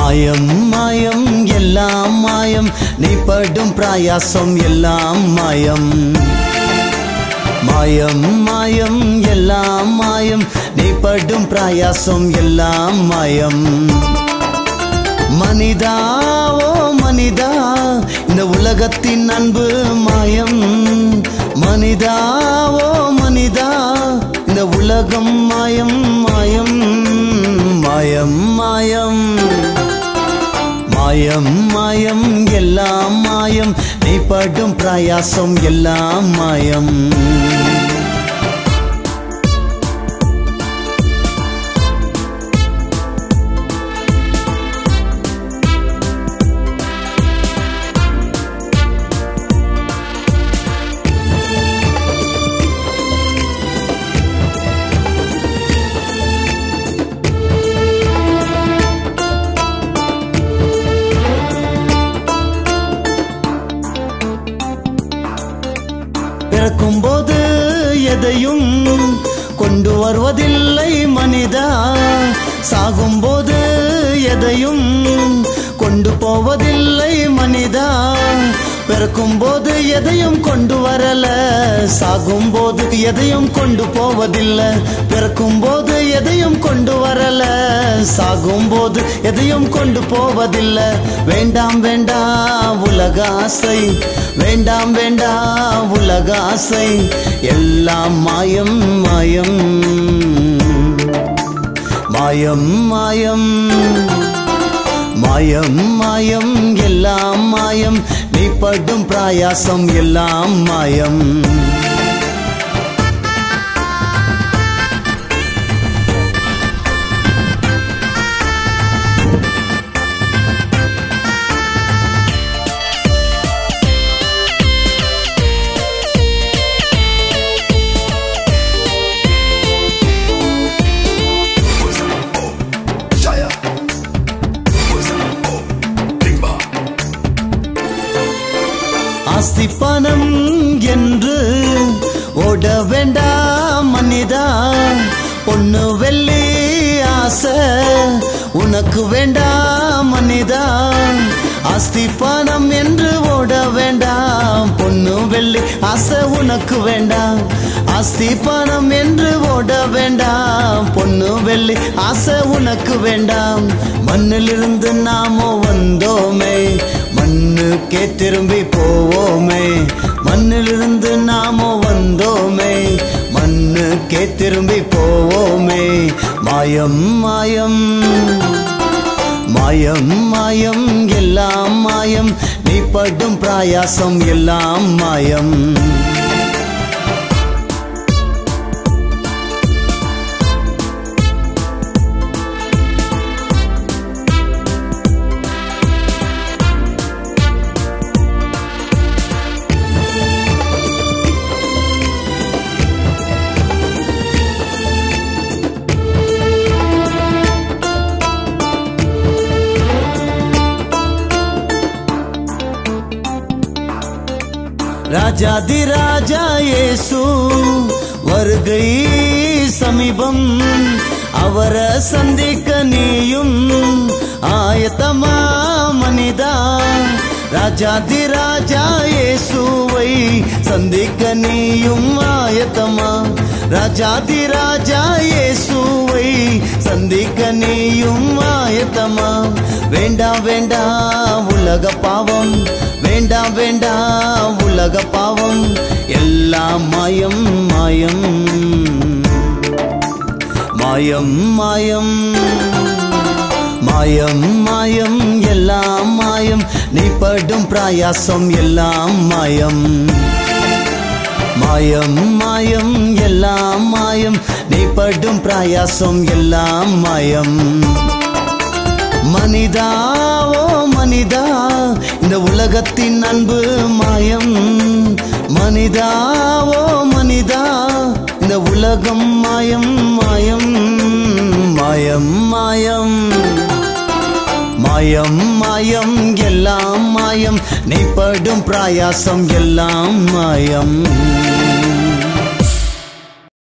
மாயம் மாயம் எல்லாம் மாயம், நீ படும் பிரயாசம் எல்லாம் மாயம். மாயம் மாயம் எல்லாம் மாயம், நீ படும் பிரயாசம் எல்லாம் மாயம். மனிதா ஓ மனிதா, இந்த உலகத்தின் அன்பு மாயம். மனிதா ஓ மனிதா, இந்த உலகம் மாயம் மாயம். மாயம் மாயம் மாயம் மாயம் எல்லாம் மாயம், நீ படும் பிரயாசம் எல்லாம் மாயம். பிறக்கும்போது எதையும் கொண்டு வருவதில்லை மனிதா, சாகும்போது எதையும் கொண்டு போவதில்லை மனிதா. பிறக்கும்போது எதையும் கொண்டு வரல, சாகும்போது எதையும் கொண்டு போவதில்லை. பிறக்கும்போது எதையும் கொண்டு வரல, சாகும்போது எதையும் கொண்டு போவதில்லை. வேண்டாம் வேண்டாம் உலக ஆசை, வேண்டாம் வேண்டாம் உலக ஆசை, எல்லாம் மாயம் மாயம். மாயம் மாயம் மாயம் மாயம் எல்லாம் மாயம், நீ படும் பிரயாசம் எல்லாம் மாயம். ஆஸ்தி பணம் என்று ஓட வேண்டாம் மனிதா, பொண்ணு வெள்ளி ஆசை உனக்கு வேண்டாம் மனிதா. ஆஸ்தி பணம் என்று ஓட வேண்டாம், பொண்ணு வெள்ளி ஆசை உனக்கு வேண்டாம். ஆஸ்தி பணம் என்று ஓட வேண்டாம், பொண்ணு வெள்ளி ஆசை உனக்கு வேண்டாம். மண்ணிலிருந்து நாமோ வந்தோமே, மண்ணுக்கே திரும்பி போவோமே. மண்ணிலிருந்து நாமோ வந்தோமே, மண்ணுக்கே திரும்பி போவோமே. மாயம் மாயம் மாயம் மாயம் எல்லாம் மாயம், நீ படும் பிரயாசம் எல்லாம் மாயம். ராஜாதி ராஜா இயேசு வருகை சமீபம், அவரை சந்திக்க நீயும் ஆயத்தமா மனிதா. ராஜாதி ராஜா இயேசுவை சந்திக்க நீயும் ஆயத்தமா. ராஜாதி ராஜா இயேசுவை சந்திக்க நீயும் ஆயத்தமா. வேண்டாம் வேண்டாம் உலக பாவம், வேண்டாம் வேண்டாம் உலக பாவம், எல்லாம் மாயம் மாயம். மாயம் மாயம் மாயம் மாயம் எல்லாம் மாயம், நீ படும் பிரயாசம் எல்லாம் மாயம். மாயம் மாயம் எல்லாம் மாயம், நீ படும் பிரயாசம் எல்லாம் மாயம். மனிதா ஓ மனிதா, இந்த உலகத்தின் அன்பு மாயம். மனிதா ஓ மனிதா, இந்த உலகம் மாயம் மாயம். மாயம் மாயம் மாயம் மாயம் எல்லாம் மாயம், நீ படும் பிரயாசம் எல்லாம் மாயம்.